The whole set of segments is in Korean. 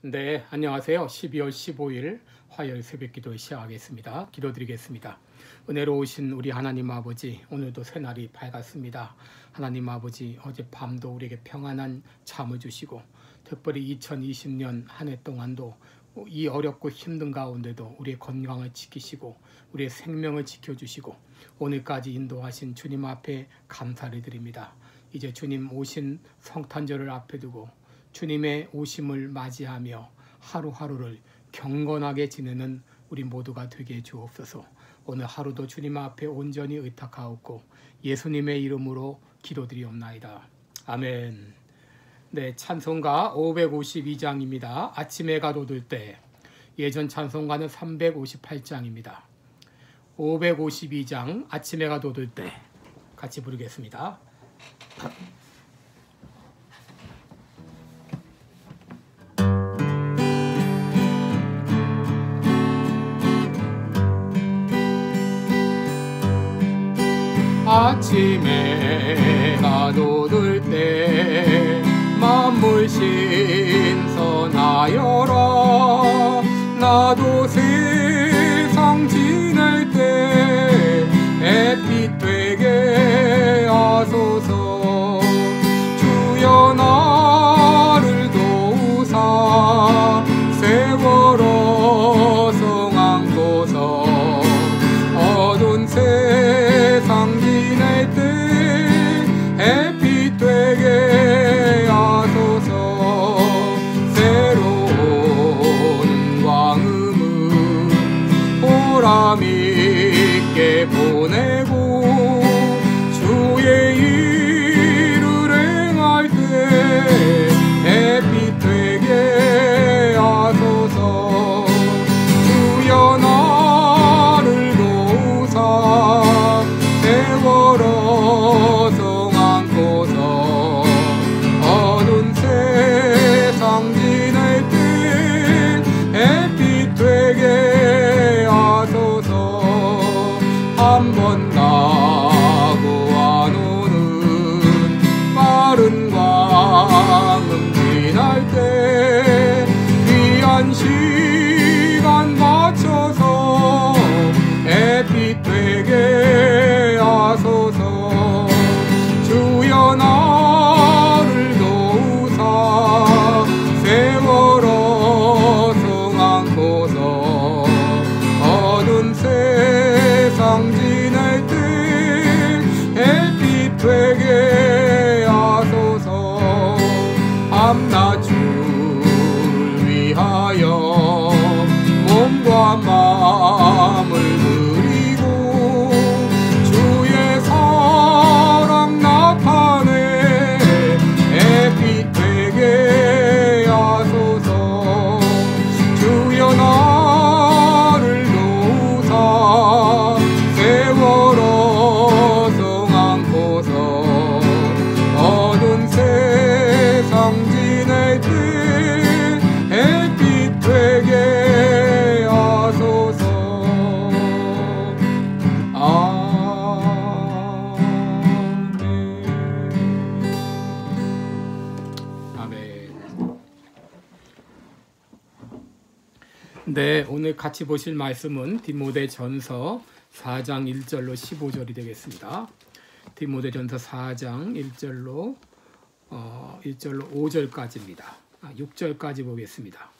네, 안녕하세요. 12월 15일 화요일 새벽기도 시작하겠습니다. 기도드리겠습니다. 은혜로우신 우리 하나님 아버지, 오늘도 새날이 밝았습니다. 하나님 아버지, 어젯밤도 우리에게 평안한 잠을 주시고 특별히 2020년 한 해 동안도 이 어렵고 힘든 가운데도 우리의 건강을 지키시고 우리의 생명을 지켜주시고 오늘까지 인도하신 주님 앞에 감사를 드립니다. 이제 주님 오신 성탄절을 앞에 두고 주님의 오심을 맞이하며 하루하루를 경건하게 지내는 우리 모두가 되게 주옵소서. 오늘 하루도 주님 앞에 온전히 의탁하옵고 예수님의 이름으로 기도드리옵나이다. 아멘. 네, 찬송가 552장입니다. 아침에 가돋을 때. 예전 찬송가는 358장입니다. 552장 아침에 가돋을 때 같이 부르겠습니다. 아침에 가돋을 때 만물 신선하여라. 나도 세상 지낼 때 햇빛 되게 하소서. 주여 나를 도우사 세월호 성안고서. 어두운 세상 지낼 때 햇빛 되게 하소서. 새로운 광음을 보람있게 보내고 주의 일을 행할 때 햇빛 되게 하소서. 주여 나를 도우사 세월호 성안고서. 어두운 세상 지낼 때 햇빛 되게 하소서. 한 번 가고 안 오는 빠른 광음 지날 때 귀한 시간 맞춰서 햇빛 되게 하소서. 주여 나를 도우사 세월호 성안고서. 어두운 세상 지낼 때 햇빛 되게 하소서. 밤낮을 위하여 몸과 마음을 드리고 주의 사랑 나타내 햇빛 되게 하소서. 주여 나를 도우사 세월호 성안고서. 어두운 세상 지낼 때 햇빛 되게 하소서. 아멘. 네, 오늘 같이 보실 말씀은 디모데전서 4장 1절로 15절이 되겠습니다. 디모데전서 4장 1절로 5절까지입니다. 6절까지 보겠습니다.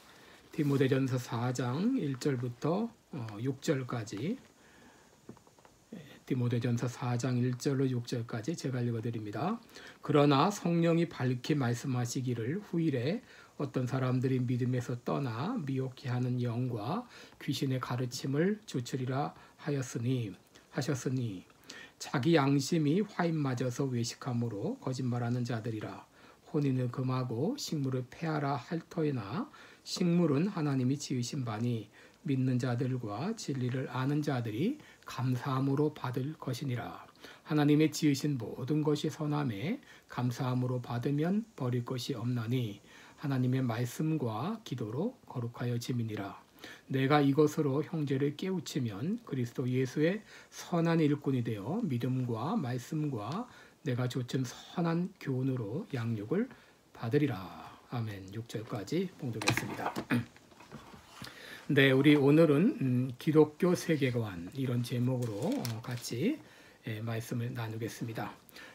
디모데전서 4장 1절부터 6절까지. 디모데전서 4장 1절로 6절까지 제가 읽어드립니다. 그러나 성령이 밝히 말씀하시기를 후일에 어떤 사람들이 믿음에서 떠나 미혹해 하는 영과 귀신의 가르침을 주추리라 하셨으니 자기 양심이 화인 맞아서 외식함으로 거짓말하는 자들이라. 혼인을 금하고 식물을 폐하라 할 터이나 식물은 하나님이 지으신 바니 믿는 자들과 진리를 아는 자들이 감사함으로 받을 것이니라. 하나님의 지으신 모든 것이 선함에 감사함으로 받으면 버릴 것이 없나니 하나님의 말씀과 기도로 거룩하여 지미니라. 내가 이것으로 형제를 깨우치면 그리스도 예수의 선한 일꾼이 되어 믿음과 말씀과 내가 조친 선한 교훈으로 양육을 받으리라. 아멘. 6절까지 봉독했습니다. 네, 우리 오늘은 기독교 세계관 이런 제목으로 같이 말씀을 나누겠습니다.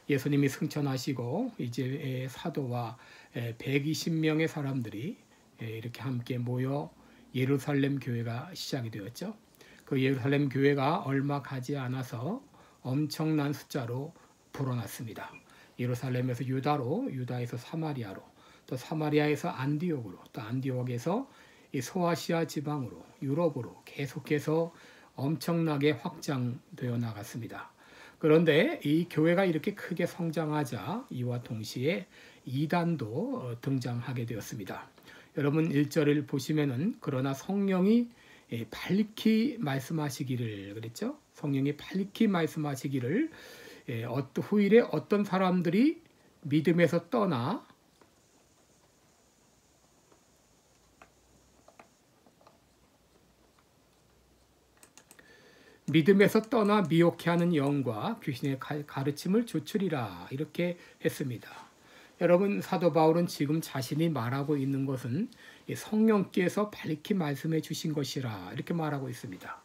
예수님이 승천하시고 이제 사도와 120명의 사람들이 이렇게 함께 모여 예루살렘 교회가 시작이 되었죠. 그 예루살렘 교회가 얼마 가지 않아서 엄청난 숫자로 불어났습니다. 예루살렘에서 유다로, 유다에서 사마리아로, 또 사마리아에서 안디옥으로, 또 안디옥에서 이 소아시아 지방으로, 유럽으로 계속해서 엄청나게 확장되어 나갔습니다. 그런데 이 교회가 이렇게 크게 성장하자 이와 동시에 이단도 등장하게 되었습니다. 여러분 1절을 보시면은 그러나 성령이 밝히 말씀하시기를 그랬죠. 성령이 밝히 말씀하시기를 후일에 어떤 사람들이 믿음에서 떠나 미혹해하는 영과 귀신의 가르침을 조추리라 이렇게 했습니다. 여러분 사도 바울은 지금 자신이 말하고 있는 것은 성령께서 밝히 말씀해 주신 것이라 이렇게 말하고 있습니다.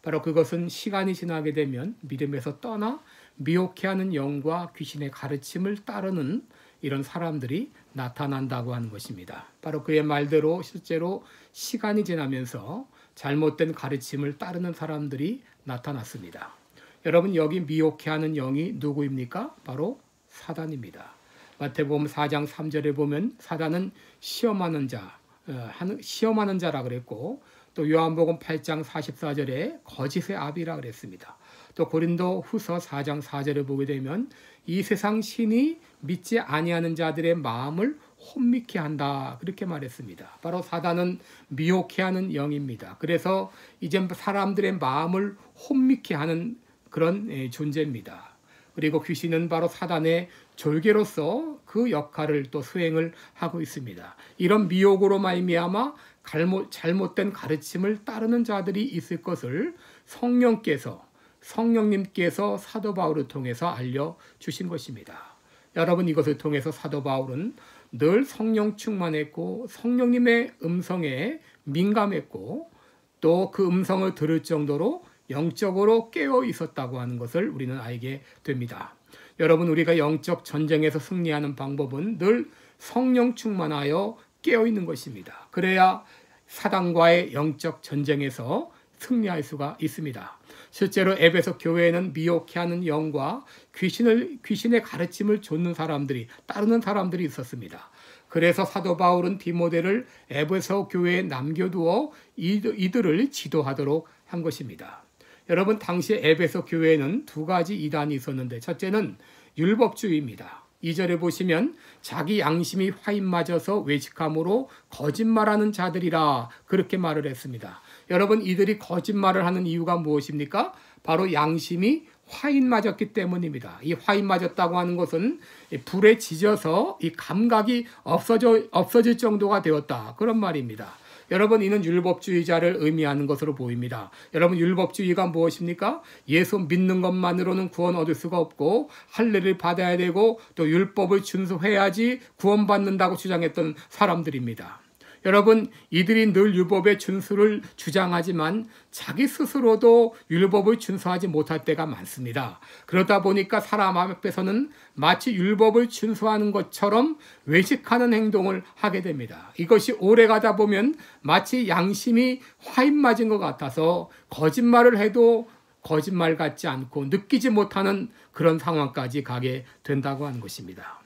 바로 그것은 시간이 지나게 되면 믿음에서 떠나 미혹해하는 영과 귀신의 가르침을 따르는 이런 사람들이 나타난다고 하는 것입니다. 바로 그의 말대로 실제로 시간이 지나면서 잘못된 가르침을 따르는 사람들이 나타났습니다. 여러분 여기 미혹해하는 영이 누구입니까? 바로 사단입니다. 마태복음 4장 3절에 보면 사단은 시험하는 자라 그랬고 또 요한복음 8장 44절에 거짓의 아비라 그랬습니다. 또 고린도 후서 4장 4절에 보게 되면 이 세상 신이 믿지 아니하는 자들의 마음을 혼미케 한다 그렇게 말했습니다. 바로 사단은 미혹해 하는 영입니다. 그래서 이제 사람들의 마음을 혼미케 하는 그런 존재입니다. 그리고 귀신은 바로 사단의 졸개로서 그 역할을 또 수행을 하고 있습니다. 이런 미혹으로 말미암아 잘못된 가르침을 따르는 자들이 있을 것을 성령님께서 사도 바울을 통해서 알려주신 것입니다. 여러분 이것을 통해서 사도 바울은 늘 성령 충만했고 성령님의 음성에 민감했고 또 그 음성을 들을 정도로 영적으로 깨어 있었다고 하는 것을 우리는 알게 됩니다. 여러분 우리가 영적 전쟁에서 승리하는 방법은 늘 성령 충만하여 깨어 있는 것입니다. 그래야 사단과의 영적 전쟁에서 승리할 수가 있습니다. 실제로 에베소 교회에는 미혹해 하는 영과 귀신의 가르침을 따르는 사람들이 있었습니다. 그래서 사도 바울은 디모데를 에베소 교회에 남겨두어 이들을 지도하도록 한 것입니다. 여러분 당시 에베소 교회에는 두 가지 이단이 있었는데 첫째는 율법주의입니다. 2절에 보시면 자기 양심이 화인 맞아서 외식함으로 거짓말하는 자들이라 그렇게 말을 했습니다. 여러분 이들이 거짓말을 하는 이유가 무엇입니까? 바로 양심이 화인 맞았기 때문입니다. 이 화인 맞았다고 하는 것은 불에 지져서 이 감각이 없어질 정도가 되었다 그런 말입니다. 여러분 이는 율법주의자를 의미하는 것으로 보입니다. 여러분 율법주의가 무엇입니까? 예수 믿는 것만으로는 구원 얻을 수가 없고 할례를 받아야 되고 또 율법을 준수해야지 구원받는다고 주장했던 사람들입니다. 여러분 이들이 늘 율법의 준수를 주장하지만 자기 스스로도 율법을 준수하지 못할 때가 많습니다. 그러다 보니까 사람 앞에서는 마치 율법을 준수하는 것처럼 외식하는 행동을 하게 됩니다. 이것이 오래가다 보면 마치 양심이 화인 맞은 것 같아서 거짓말을 해도 거짓말 같지 않고 느끼지 못하는 그런 상황까지 가게 된다고 하는 것입니다.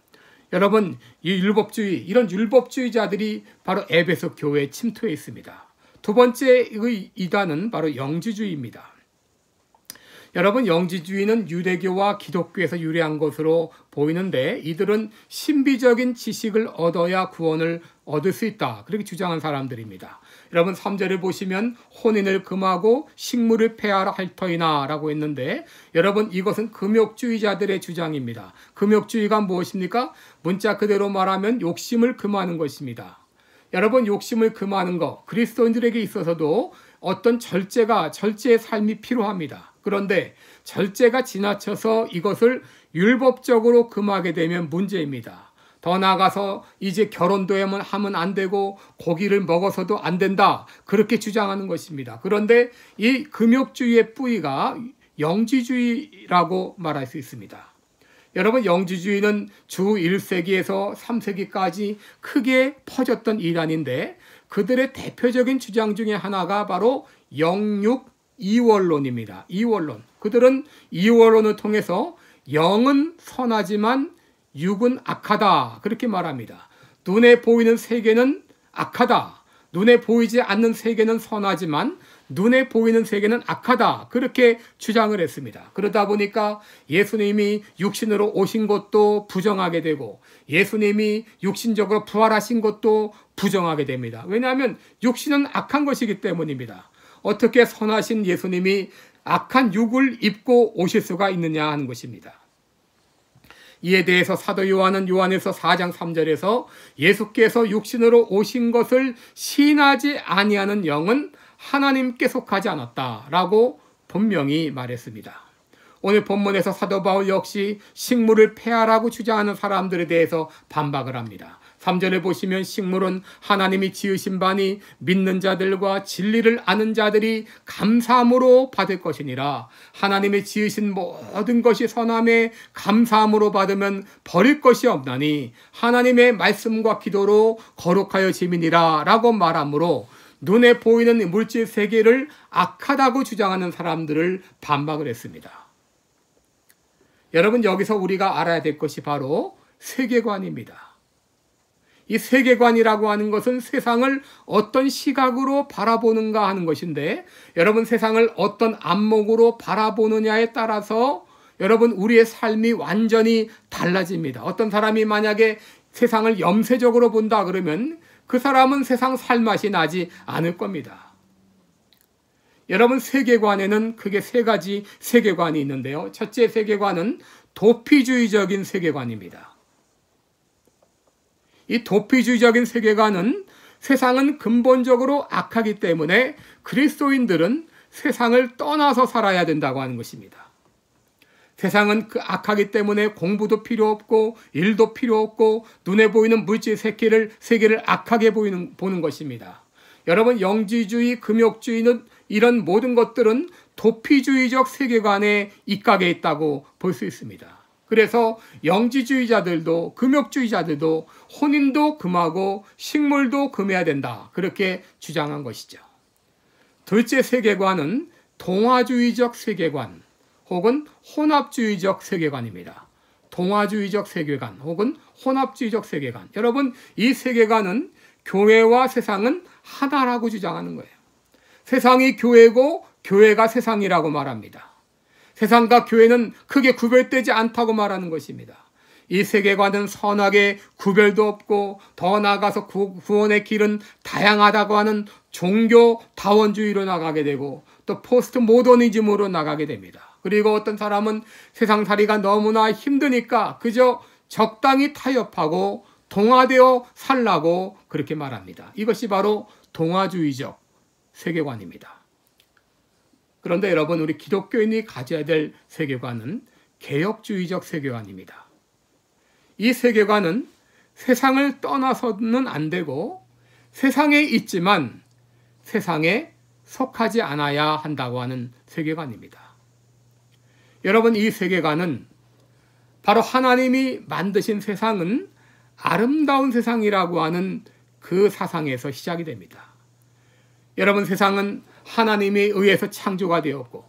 여러분 이런 율법주의자들이 바로 에베소 교회에 침투해 있습니다. 두 번째의 이단은 바로 영지주의입니다. 여러분 영지주의는 유대교와 기독교에서 유래한 것으로 보이는데 이들은 신비적인 지식을 얻어야 구원을 얻을 수 있다 그렇게 주장한 사람들입니다. 여러분 3절을 보시면 혼인을 금하고 식물을 폐하라 할 터이나 라고 했는데 여러분 이것은 금욕주의자들의 주장입니다. 금욕주의가 무엇입니까? 문자 그대로 말하면 욕심을 금하는 것입니다. 여러분 욕심을 금하는 것 그리스도인들에게 있어서도 어떤 절제의 삶이 필요합니다. 그런데 절제가 지나쳐서 이것을 율법적으로 금하게 되면 문제입니다. 더 나아가서 이제 결혼도 하면 안 되고 고기를 먹어서도 안 된다. 그렇게 주장하는 것입니다. 그런데 이 금욕주의의 뿌리가 영지주의라고 말할 수 있습니다. 여러분, 영지주의는 주 1세기에서 3세기까지 크게 퍼졌던 이단인데 그들의 대표적인 주장 중에 하나가 바로 영육 이원론입니다. 이원론. 그들은 이원론을 통해서 영은 선하지만 육은 악하다. 그렇게 말합니다. 눈에 보이는 세계는 악하다. 눈에 보이지 않는 세계는 선하지만 눈에 보이는 세계는 악하다. 그렇게 주장을 했습니다. 그러다 보니까 예수님이 육신으로 오신 것도 부정하게 되고 예수님이 육신적으로 부활하신 것도 부정하게 됩니다. 왜냐하면 육신은 악한 것이기 때문입니다. 어떻게 선하신 예수님이 악한 육을 입고 오실 수가 있느냐 하는 것입니다. 이에 대해서 사도 요한은 요한에서 4장 3절에서 예수께서 육신으로 오신 것을 시인하지 아니하는 영은 하나님께 속하지 않았다라고 분명히 말했습니다. 오늘 본문에서 사도 바울 역시 식물을 폐하라고 주장하는 사람들에 대해서 반박을 합니다. 3절에 보시면 식물은 하나님이 지으신 바니 믿는 자들과 진리를 아는 자들이 감사함으로 받을 것이니라. 하나님이 지으신 모든 것이 선함에 감사함으로 받으면 버릴 것이 없나니 하나님의 말씀과 기도로 거룩하여 지민이라 라고 말하므로 눈에 보이는 물질 세계를 악하다고 주장하는 사람들을 반박을 했습니다. 여러분, 여기서 우리가 알아야 될 것이 바로 세계관입니다. 이 세계관이라고 하는 것은 세상을 어떤 시각으로 바라보는가 하는 것인데 여러분, 세상을 어떤 안목으로 바라보느냐에 따라서 여러분 우리의 삶이 완전히 달라집니다. 어떤 사람이 만약에 세상을 염세적으로 본다 그러면 그 사람은 세상 살맛이 나지 않을 겁니다. 여러분, 세계관에는 크게 세 가지 세계관이 있는데요. 첫째 세계관은 도피주의적인 세계관입니다. 이 도피주의적인 세계관은 세상은 근본적으로 악하기 때문에 그리스도인들은 세상을 떠나서 살아야 된다고 하는 것입니다. 세상은 그 악하기 때문에 공부도 필요 없고 일도 필요 없고 눈에 보이는 물질 세계를 악하게 보는 것입니다. 여러분, 영지주의, 금욕주의는 이런 모든 것들은 도피주의적 세계관에 입각해 있다고 볼 수 있습니다. 그래서 영지주의자들도 금욕주의자들도 혼인도 금하고 식물도 금해야 된다. 그렇게 주장한 것이죠. 둘째 세계관은 동화주의적 세계관 혹은 혼합주의적 세계관입니다. 동화주의적 세계관 혹은 혼합주의적 세계관. 여러분, 이 세계관은 교회와 세상은 하나라고 주장하는 거예요. 세상이 교회고 교회가 세상이라고 말합니다. 세상과 교회는 크게 구별되지 않다고 말하는 것입니다. 이 세계관은 선악의 구별도 없고 더 나아가서 구원의 길은 다양하다고 하는 종교다원주의로 나가게 되고 또 포스트 모더니즘으로 나가게 됩니다. 그리고 어떤 사람은 세상살이가 너무나 힘드니까 그저 적당히 타협하고 동화되어 살라고 그렇게 말합니다. 이것이 바로 동화주의적 세계관입니다. 그런데 여러분, 우리 기독교인이 가져야 될 세계관은 개혁주의적 세계관입니다. 이 세계관은 세상을 떠나서는 안 되고 세상에 있지만 세상에 속하지 않아야 한다고 하는 세계관입니다. 여러분, 이 세계관은 바로 하나님이 만드신 세상은 아름다운 세상이라고 하는 그 사상에서 시작이 됩니다. 여러분, 세상은 하나님에 의해서 창조가 되었고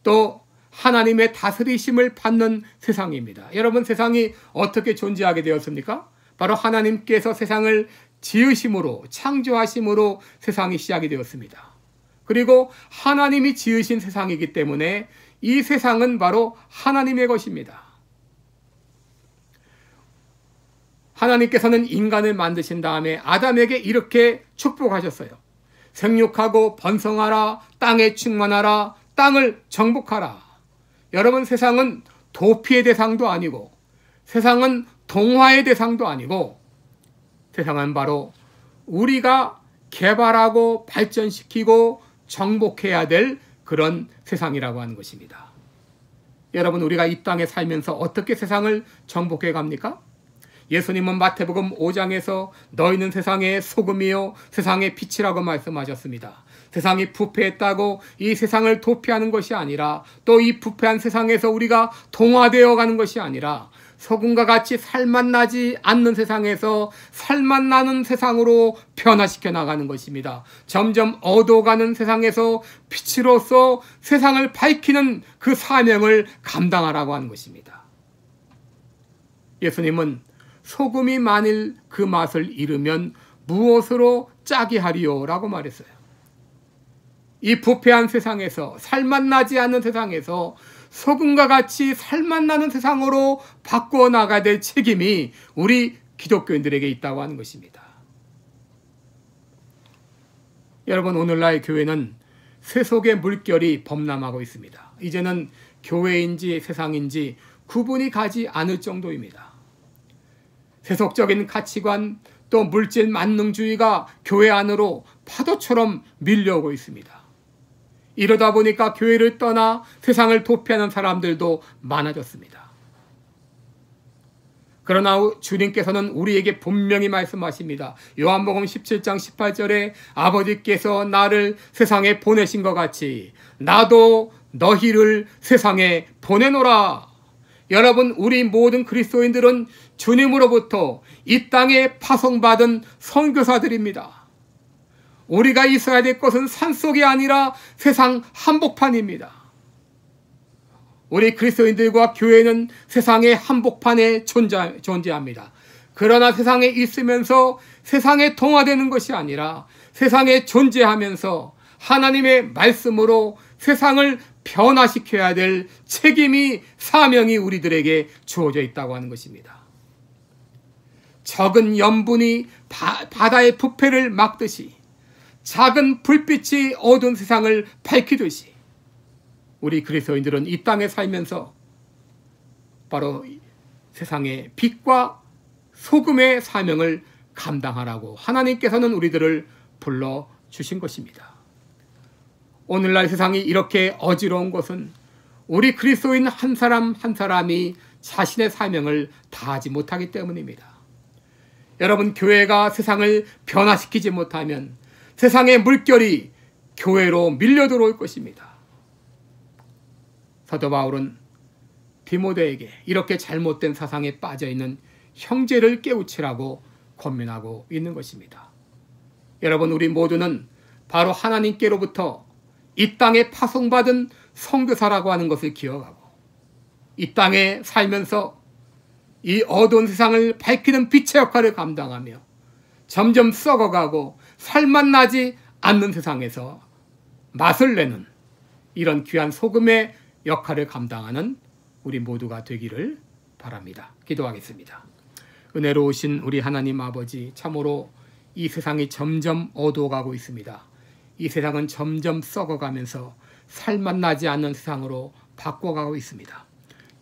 또 하나님의 다스리심을 받는 세상입니다. 여러분, 세상이 어떻게 존재하게 되었습니까? 바로 하나님께서 세상을 지으심으로, 창조하심으로 세상이 시작이 되었습니다. 그리고 하나님이 지으신 세상이기 때문에 이 세상은 바로 하나님의 것입니다. 하나님께서는 인간을 만드신 다음에 아담에게 이렇게 축복하셨어요. 생육하고 번성하라, 땅에 충만하라, 땅을 정복하라. 여러분, 세상은 도피의 대상도 아니고 세상은 동화의 대상도 아니고 세상은 바로 우리가 개발하고 발전시키고 정복해야 될 그런 세상이라고 하는 것입니다. 여러분, 우리가 이 땅에 살면서 어떻게 세상을 정복해 갑니까? 예수님은 마태복음 5장에서 너희는 세상의 소금이요 세상의 빛이라고 말씀하셨습니다. 세상이 부패했다고 이 세상을 도피하는 것이 아니라 또 이 부패한 세상에서 우리가 동화되어 가는 것이 아니라 소금과 같이 살맛나지 않는 세상에서 살맛나는 세상으로 변화시켜 나가는 것입니다. 점점 어두워가는 세상에서 빛으로서 세상을 밝히는 그 사명을 감당하라고 하는 것입니다. 예수님은 소금이 만일 그 맛을 잃으면 무엇으로 짜게 하리요? 라고 말했어요. 이 부패한 세상에서 살맛나지 않는 세상에서 소금과 같이 살맛나는 세상으로 바꾸어 나가야 될 책임이 우리 기독교인들에게 있다고 하는 것입니다. 여러분, 오늘날 교회는 세속의 물결이 범람하고 있습니다. 이제는 교회인지 세상인지 구분이 가지 않을 정도입니다. 세속적인 가치관 또 물질 만능주의가 교회 안으로 파도처럼 밀려오고 있습니다. 이러다 보니까 교회를 떠나 세상을 도피하는 사람들도 많아졌습니다. 그러나 주님께서는 우리에게 분명히 말씀하십니다. 요한복음 17장 18절에 아버지께서 나를 세상에 보내신 것 같이 나도 너희를 세상에 보내노라. 여러분, 우리 모든 그리스도인들은 주님으로부터 이 땅에 파송받은 선교사들입니다. 우리가 있어야 될 것은 산속이 아니라 세상 한복판입니다. 우리 그리스도인들과 교회는 세상의 한복판에 존재합니다. 그러나 세상에 있으면서 세상에 동화되는 것이 아니라 세상에 존재하면서 하나님의 말씀으로 세상을 변화시켜야 될 책임이 사명이 우리들에게 주어져 있다고 하는 것입니다. 적은 염분이 바다의 부패를 막듯이 작은 불빛이 어두운 세상을 밝히듯이 우리 그리스도인들은 이 땅에 살면서 바로 세상의 빛과 소금의 사명을 감당하라고 하나님께서는 우리들을 불러주신 것입니다. 오늘날 세상이 이렇게 어지러운 것은 우리 그리스도인 한 사람 한 사람이 자신의 사명을 다하지 못하기 때문입니다. 여러분, 교회가 세상을 변화시키지 못하면 세상의 물결이 교회로 밀려 들어올 것입니다. 사도 바울은 디모데에게 이렇게 잘못된 사상에 빠져있는 형제를 깨우치라고 권면하고 있는 것입니다. 여러분, 우리 모두는 바로 하나님께로부터 이 땅에 파송받은 선교사라고 하는 것을 기억하고 이 땅에 살면서 이 어두운 세상을 밝히는 빛의 역할을 감당하며 점점 썩어가고 살맛나지 않는 세상에서 맛을 내는 이런 귀한 소금의 역할을 감당하는 우리 모두가 되기를 바랍니다. 기도하겠습니다. 은혜로우신 우리 하나님 아버지, 참으로 이 세상이 점점 어두워가고 있습니다. 이 세상은 점점 썩어가면서 살맛나지 않는 세상으로 바꿔가고 있습니다.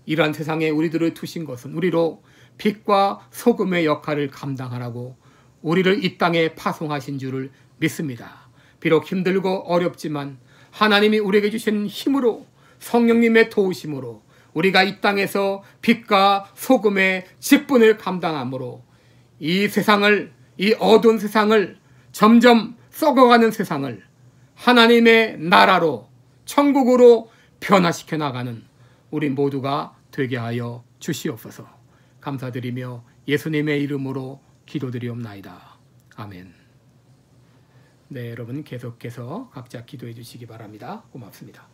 이러한 세상에 우리들을 두신 것은 우리로 빛과 소금의 역할을 감당하라고 우리를 이 땅에 파송하신 줄을 믿습니다. 비록 힘들고 어렵지만 하나님이 우리에게 주신 힘으로, 성령님의 도우심으로 우리가 이 땅에서 빛과 소금의 직분을 감당함으로 이 세상을, 이 어두운 세상을, 점점 썩어가는 세상을 하나님의 나라로, 천국으로 변화시켜 나가는 우리 모두가 되게 하여 주시옵소서. 감사드리며 예수님의 이름으로 기도드리옵나이다. 아멘. 네, 여러분 계속해서 각자 기도해 주시기 바랍니다. 고맙습니다.